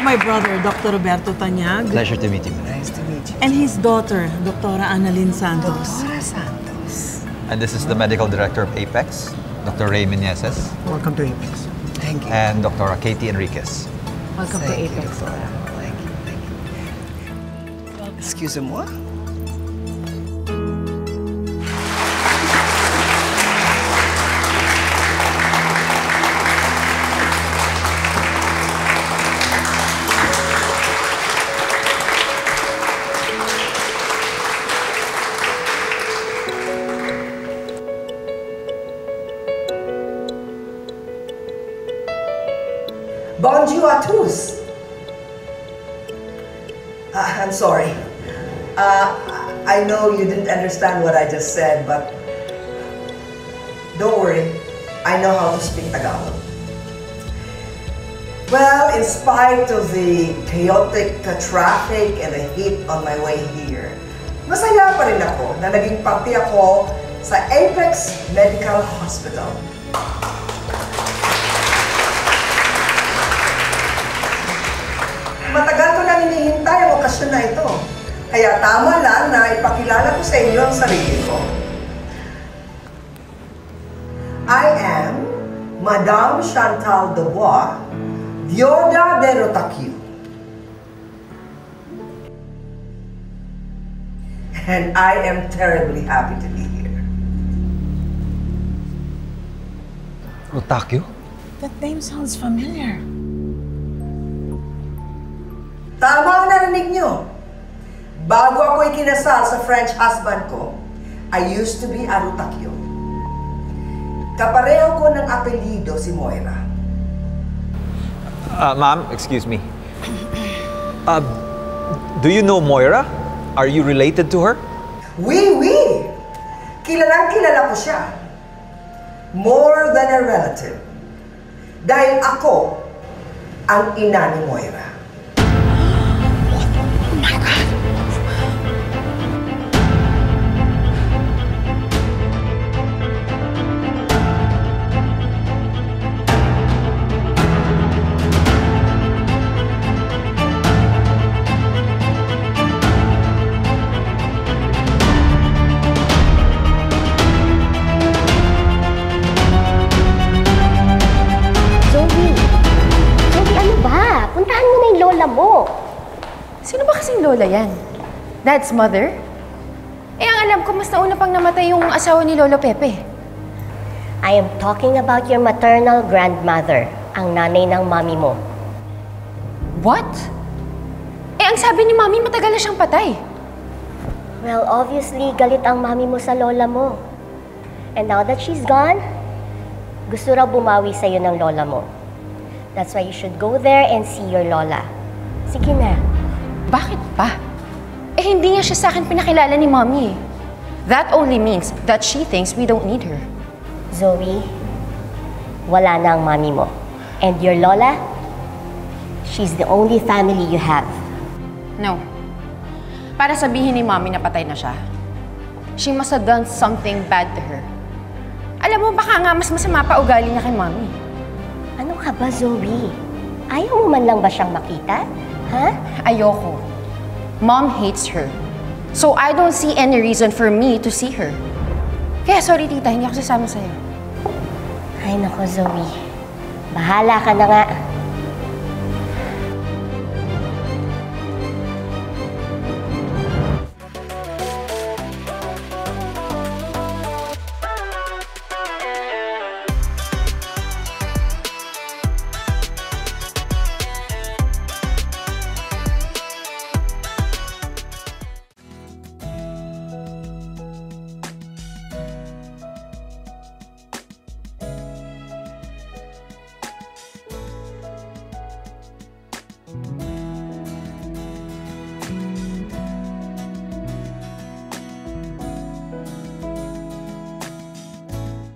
my brother, Dr. Roberto Tanyag. Pleasure to meet you. Nice to meet you. And his daughter, Dr. Annalyn Santos. Dora Santos. And this is the medical director of Apex, Dr. Ray Meneses. Welcome to Apex. Thank you. And Dr. Katie Enriquez. Welcome to Apex. Thank you. Excusez-moi. Bonjour à tous. I'm sorry. I know you didn't understand what I just said, but don't worry. I know how to speak Tagalog. Well, in spite of the chaotic traffic and the heat on my way here, masaya pa rin ako na naging parte ako sa Apex Medical Hospital. Matagal ko nang hinihintay ang okasyon na ito. Kaya tama lang na ipakilala ko sa inyo ang sarili ko. I am Madame Chantal Dubois, Dioda de Rotaque. And I am terribly happy to be here. Rotaque? That name sounds familiar. Tama ang narinig nyo. Bago ako ikinasal sa French husband ko, I used to be a Rotaque. Kapareho ko ng apelido si Moira. Ma'am, excuse me. Do you know Moira? Are you related to her? Oui! Kilalang-kilala ko siya. More than a relative. Dahil ako ang ina ni Moira. Sino ba kasing lola yan? Dad's mother? Eh, ang alam ko, mas nauna pang namatay yung asawa ni Lolo Pepe. I am talking about your maternal grandmother, ang nanay ng mami mo. What? Eh, ang sabi ni mami, matagal na siyang patay. Well, obviously, galit ang mami mo sa lola mo. And now that she's gone, gusto raw bumawi sa'yo ng lola mo. That's why you should go there and see your lola. Sige na. Bakit pa? Eh, hindi nga siya sa akin pinakilala ni Mommy. That only means that she thinks we don't need her. Zoe, wala na ang mami mo. And your lola, she's the only family you have. No. Para sabihin ni Mommy na patay na siya, she must have done something bad to her. Alam mo, baka nga mas masama pa ugali niya kay Mommy. Ano ka ba, Zoe? Ayaw mo man lang ba siyang makita? Ha? Ayoko. Mom hates her. So I don't see any reason for me to see her. Kaya sorry, tita, hindi ako sasama sa'yo. Ay, nako, Zoe. Bahala ka na nga.